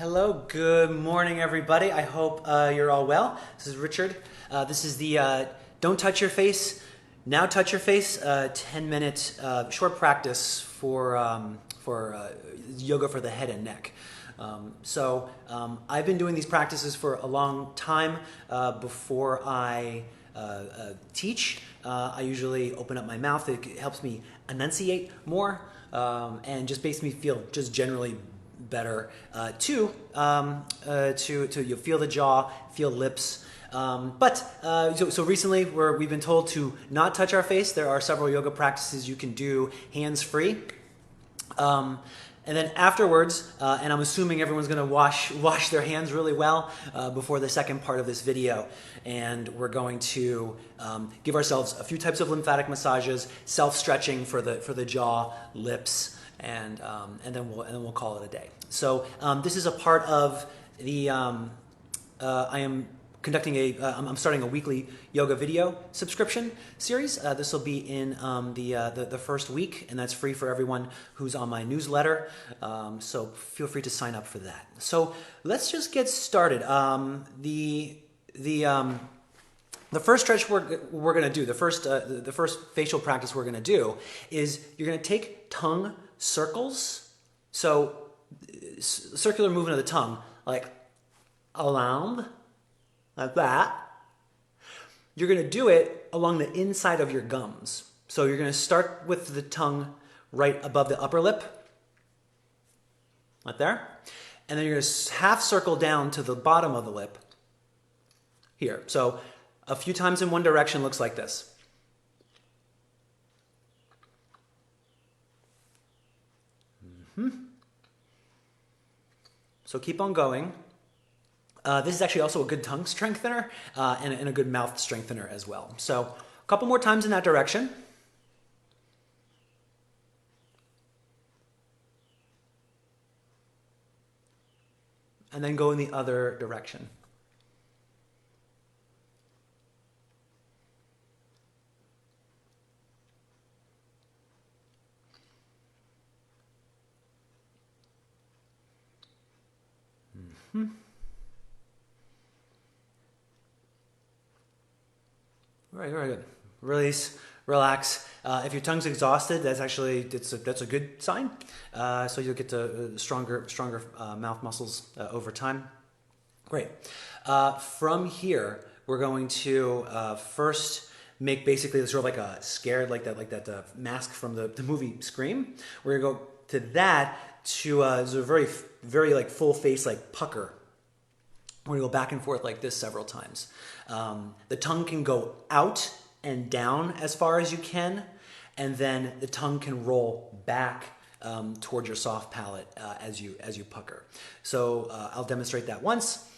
Hello, good morning everybody. I hope you're all well. This is Richard. This is the Don't Touch Your Face, Now Touch Your Face 10-minute short practice for yoga for the head and neck. I've been doing these practices for a long time. Before I teach, I usually open up my mouth. It helps me enunciate more and just makes me feel just generally better to you feel the jaw, feel lips. So recently we've been told to not touch our face. There are several yoga practices you can do hands-free. And then afterwards, and I'm assuming everyone's going to wash their hands really well before the second part of this video, and we're going to give ourselves a few types of lymphatic massages, self-stretching for the jaw, lips, and then we'll call it a day. So this is a part of the I am conducting I'm starting a weekly yoga video subscription series. This will be in the first week, and that's free for everyone who's on my newsletter. So feel free to sign up for that. So let's just get started. The first stretch we're going to do, the first facial practice we're going to do is you're going to take tongue circles. So circular movement of the tongue, like around, like that. You're going to do it along the inside of your gums. So you're going to start with the tongue right above the upper lip, right there. And then you're going to half circle down to the bottom of the lip here. So a few times in one direction looks like this. So keep on going. This is actually also a good tongue strengthener and a good mouth strengthener as well. So a couple more times in that direction. And then go in the other direction. Very good. Release, relax. If your tongue's exhausted, that's a good sign. So you'll get to stronger mouth muscles over time. Great. From here, we're going to first make basically sort of like a scared, like that mask from the movie Scream. We're gonna go to that to a very like full face like pucker. We're going to go back and forth like this several times. The tongue can go out and down as far as you can, and then the tongue can roll back toward your soft palate as you pucker. So I'll demonstrate that once.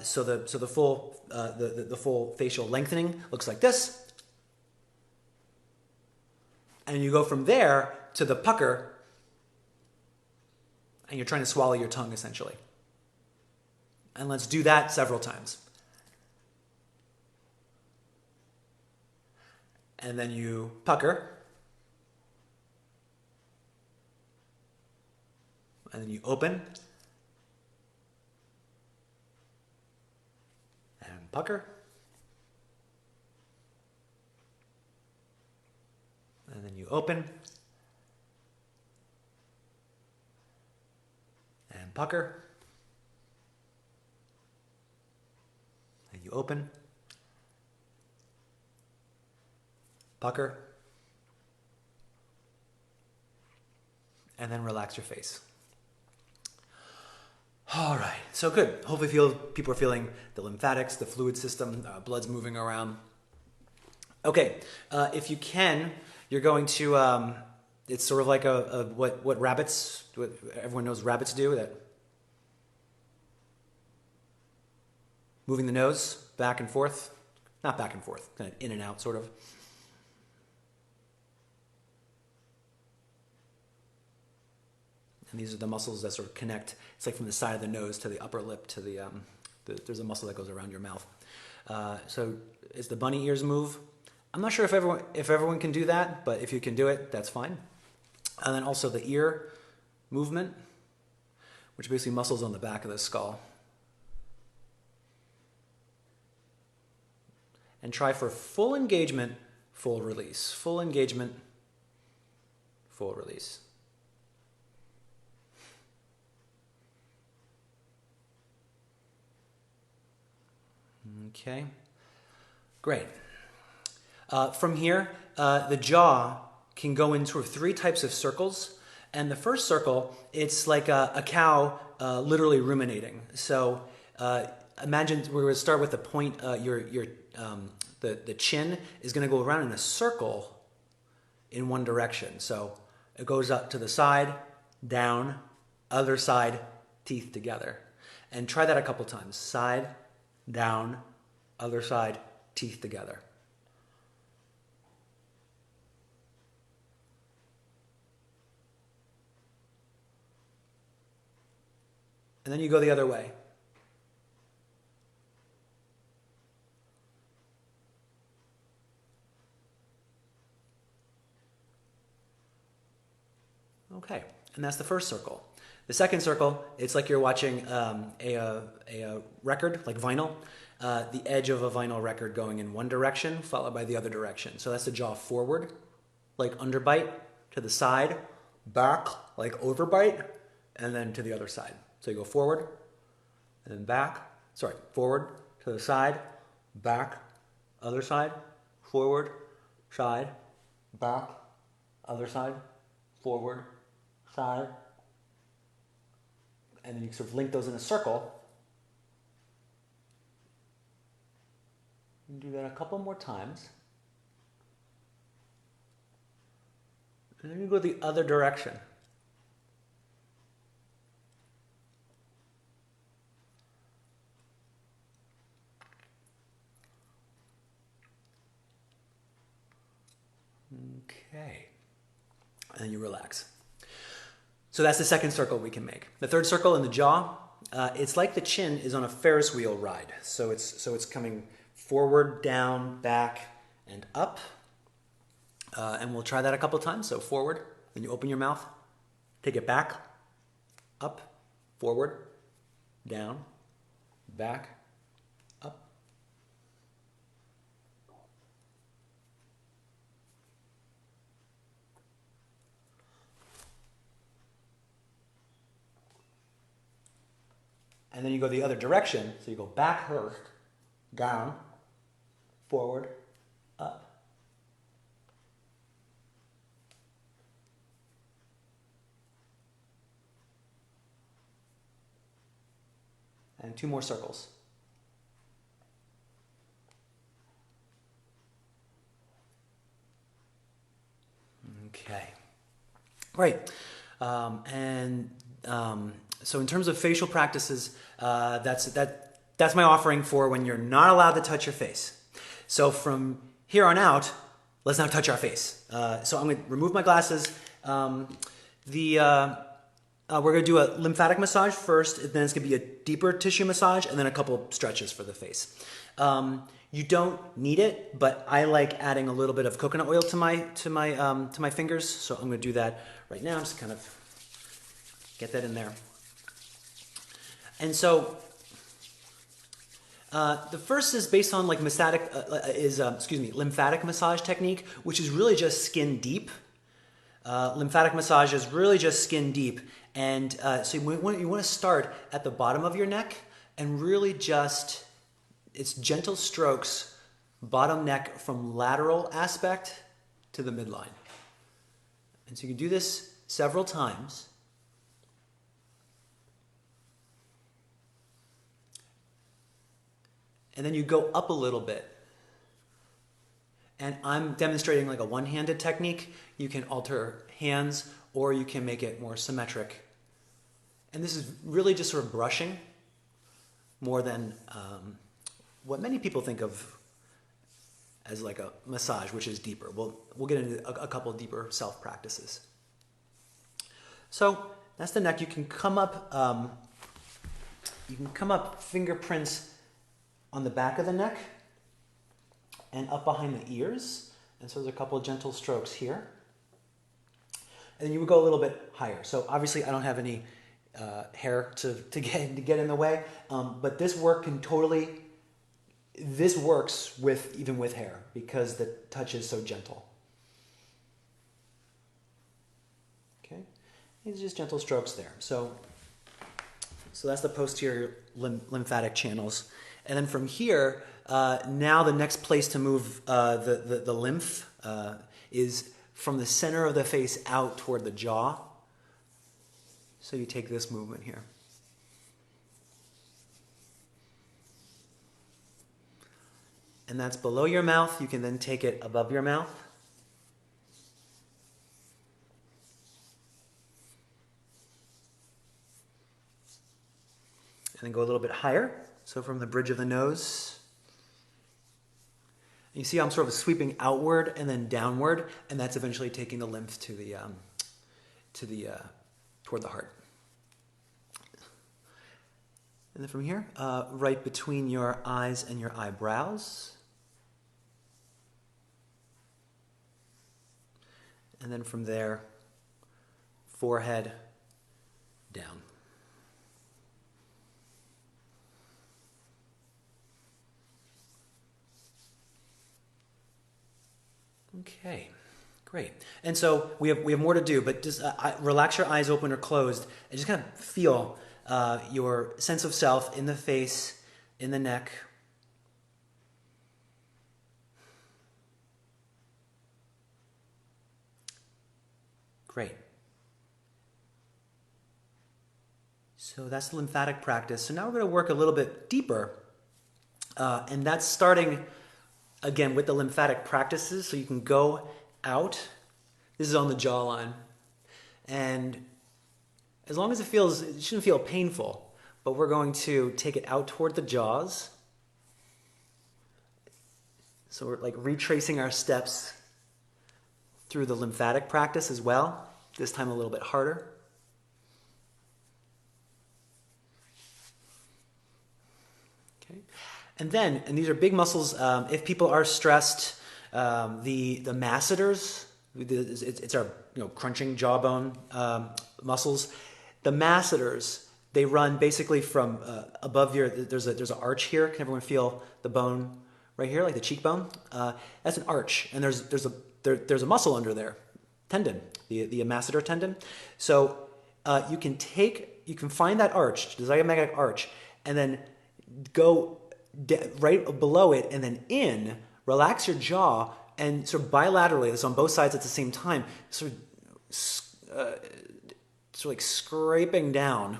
So the full facial lengthening looks like this, and you go from there to the pucker, and you're trying to swallow your tongue essentially. And let's do that several times. And then you pucker. And then you open. And pucker. And then you open. And pucker. You open, pucker, and then relax your face. All right, so good. Hopefully people are feeling the lymphatics, the fluid system, blood's moving around. Okay, if you can, you're going to, it's sort of like what everyone knows rabbits do, that moving the nose back and forth, not back and forth, kind of in and out sort of. And these are the muscles that sort of connect. It's like from the side of the nose to the upper lip to there's a muscle that goes around your mouth. So it's the bunny ears move. I'm not sure if everyone can do that, but if you can do it, that's fine. And then also the ear movement, which are basically muscles on the back of the skull. And try for full engagement, full release. Full engagement, full release. Okay, great. From here, the jaw can go in sort of 3 types of circles. And the first circle, it's like a cow literally ruminating. So imagine we're going to start with the point, the chin is going to go around in a circle in one direction. So it goes up to the side, down, other side, teeth together. And try that a couple times. Side, down, other side, teeth together. And then you go the other way. Okay, and that's the first circle. The second circle, it's like you're watching a record, like vinyl, the edge of a vinyl record going in one direction, followed by the other direction. So that's the jaw forward, like underbite, to the side, back, like overbite, and then to the other side. So you go forward, and then back, forward, to the side, back, other side, forward, side, back, other side, forward, side, and then you sort of link those in a circle. And do that a couple more times. And then you go the other direction. Okay. And then you relax. So that's the second circle we can make. The third circle in the jaw, it's like the chin is on a Ferris wheel ride. So it's coming forward, down, back, and up. And we'll try that a couple times. So forward, then you open your mouth, take it back, up, forward, down, back, up. And then you go the other direction. So you go back first, down, forward, up. And 2 more circles. Okay. Right. So in terms of facial practices, that's my offering for when you're not allowed to touch your face. So from here on out, let's now touch our face. So I'm going to remove my glasses. We're going to do a lymphatic massage first, and then it's going to be a deeper tissue massage, and then a couple stretches for the face. You don't need it, but I like adding a little bit of coconut oil to my fingers, so I'm going to do that right now. I'm just kind of get that in there. And so the first is based on like lymphatic massage technique, which is really just skin deep. Lymphatic massage is really just skin deep. And so you want to start at the bottom of your neck and really just, it's gentle strokes, bottom neck from lateral aspect to the midline. And so you can do this several times. And then you go up a little bit. And I'm demonstrating like a one-handed technique. You can alter hands, or you can make it more symmetric. And this is really just sort of brushing more than what many people think of as like a massage, which is deeper. We'll get into a couple deeper self-practices. So that's the neck. You can come up fingerprints on the back of the neck and up behind the ears. And so there's a couple of gentle strokes here. And then you would go a little bit higher. So obviously I don't have any hair to get in the way. But this works even with hair because the touch is so gentle. Okay, these are just gentle strokes there. So that's the posterior lymphatic channels. And then from here, now the next place to move the lymph is from the center of the face out toward the jaw. So you take this movement here. And that's below your mouth. You can then take it above your mouth. And then go a little bit higher. So from the bridge of the nose. You see how I'm sort of sweeping outward and then downward, and that's eventually taking the lymph toward the heart. And then from here, right between your eyes and your eyebrows. And then from there, forehead down. Okay, great. And so we have more to do, but just relax your eyes open or closed and just kind of feel your sense of self in the face, in the neck. Great. So that's the lymphatic practice. So now we're going to work a little bit deeper, and that's starting again with the lymphatic practices. So you can go out. This is on the jawline, and as long as it shouldn't feel painful, but we're going to take it out toward the jaws. So we're like retracing our steps through the lymphatic practice as well, this time a little bit harder. Okay. And these are big muscles. If people are stressed, the masseters, it's our crunching jawbone muscles. The masseters, they run basically from above there's an arch here. Can everyone feel the bone right here, like the cheekbone? That's an arch, and there's a muscle under there, tendon, the masseter tendon. So you can find that arch, the zygomatic arch, and then go right below it, and then relax your jaw, and sort of bilaterally, this on both sides at the same time, sort of like scraping down.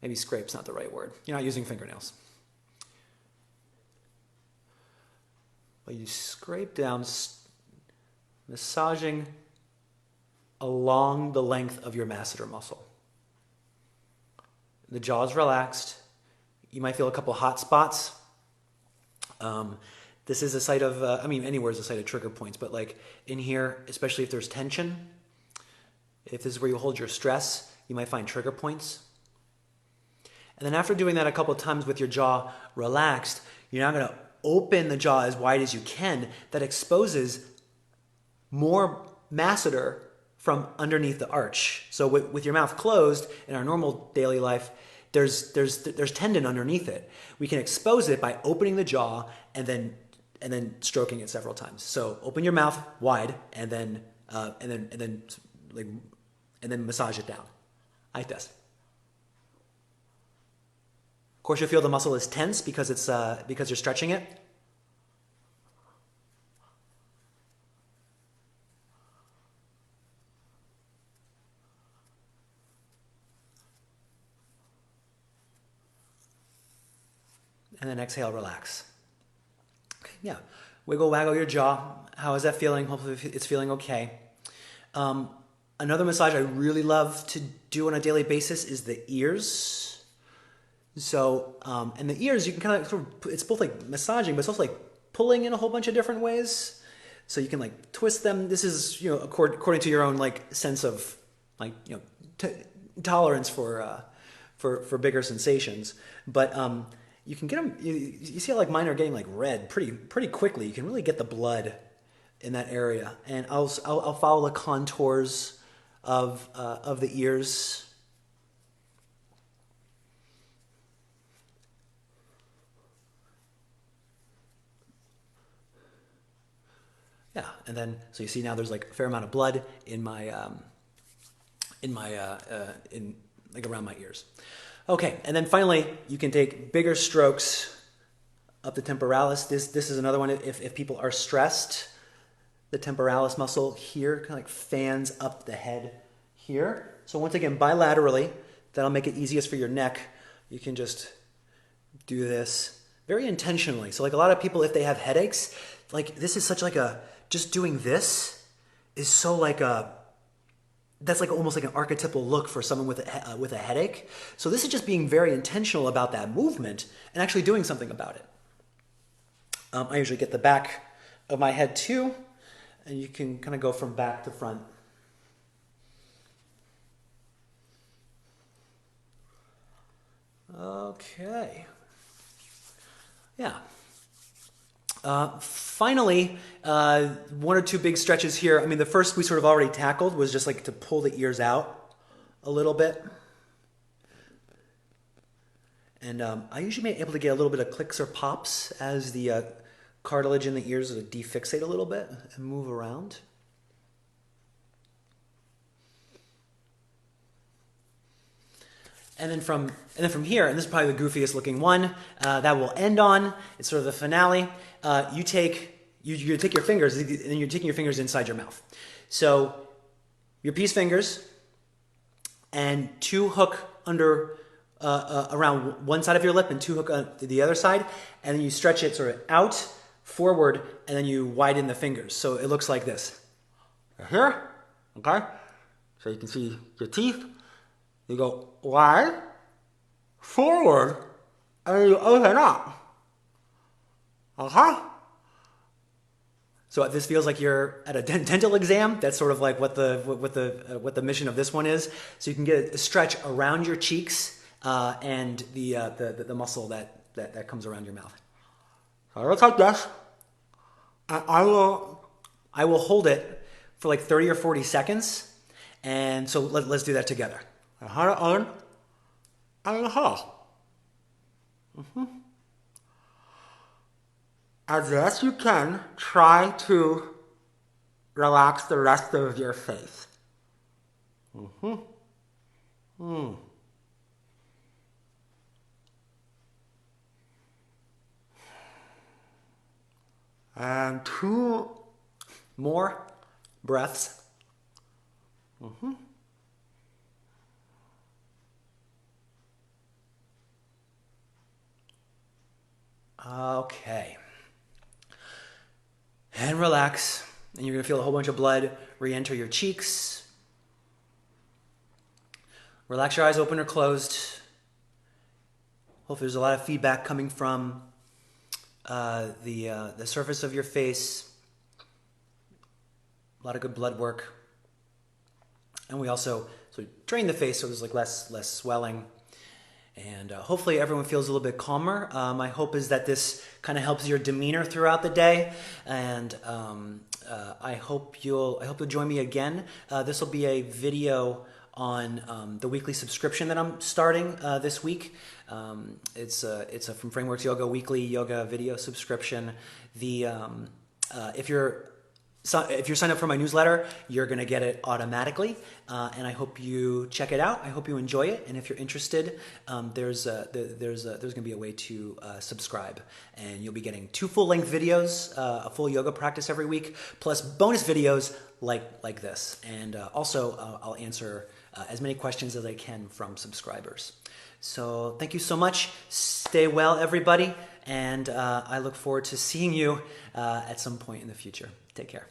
Maybe scrape's not the right word. You're not using fingernails. But you scrape down, massaging along the length of your masseter muscle. The jaw is relaxed. You might feel a couple hot spots. This is a site of, anywhere is a site of trigger points, but like in here, especially if there's tension, if this is where you hold your stress, you might find trigger points. And then after doing that a couple of times with your jaw relaxed, you're now going to open the jaw as wide as you can. That exposes more masseter from underneath the arch. So with your mouth closed in our normal daily life, there's tendon underneath it. We can expose it by opening the jaw and then stroking it several times. So open your mouth wide and then massage it down like this. Of course, you'll feel the muscle is tense because you're stretching it. And then exhale, relax. Okay, yeah. Wiggle, waggle your jaw. How is that feeling? Hopefully it's feeling okay. Another massage I really love to do on a daily basis is the ears. So, and the ears, you can kind of it's both like massaging, but it's also like pulling in a whole bunch of different ways. So you can like twist them. This is, according to your own like sense of like, tolerance for bigger sensations. But, you can get them. You see how like mine are getting like red pretty quickly. You can really get the blood in that area, and I'll follow the contours of the ears. Yeah, and then so you see now there's like a fair amount of blood in my like around my ears. Okay, and then finally you can take bigger strokes up the temporalis. This is another one if people are stressed. The temporalis muscle here kind of like fans up the head here. So once again, bilaterally, that'll make it easiest for your neck. You can just do this very intentionally. So like a lot of people, if they have headaches, like this is such like a, just doing this is so like a, that's like almost like an archetypal look for someone with a headache. So this is just being very intentional about that movement and actually doing something about it. I usually get the back of my head too, and you can kind of go from back to front. Okay. Yeah. Finally, one or two big stretches here. I mean, the first we sort of already tackled was just like to pull the ears out a little bit. And I usually be able to get a little bit of clicks or pops as the cartilage in the ears defixate a little bit and move around. And then from here, and this is probably the goofiest looking one that we'll end on. It's sort of the finale. You take your fingers, and then you're taking your fingers inside your mouth. So your peace fingers and two hook under around one side of your lip and two hook on the other side, and then you stretch it sort of out, forward, and then you widen the fingers. So it looks like this. Here, okay? So you can see your teeth. You go wide, forward, and then you open up. Okay? So this feels like you're at a dental exam. That's sort of like what the mission of this one is. So you can get a stretch around your cheeks and the muscle that comes around your mouth. So it looks like this. And I will hold it for like 30 or 40 seconds. And so let's do that together. I hold it on and hold. As best you can, try to relax the rest of your face. And 2 more breaths. Okay. And relax. And you're going to feel a whole bunch of blood re-enter your cheeks. Relax your eyes open or closed. Hopefully there's a lot of feedback coming from the surface of your face. A lot of good blood work. And we also sort of drain the face so there's like less swelling. And hopefully everyone feels a little bit calmer. My hope is that this kind of helps your demeanor throughout the day. And I hope you'll join me again. This will be a video on the weekly subscription that I'm starting this week. It's a From Frameworks Yoga weekly yoga video subscription. If you're signed up for my newsletter, you're going to get it automatically, and I hope you check it out. I hope you enjoy it, and if you're interested, there's going to be a way to subscribe, and you'll be getting 2 full-length videos, a full yoga practice every week, plus bonus videos like this, and also I'll answer as many questions as I can from subscribers. So thank you so much. Stay well, everybody, and I look forward to seeing you at some point in the future. Take care.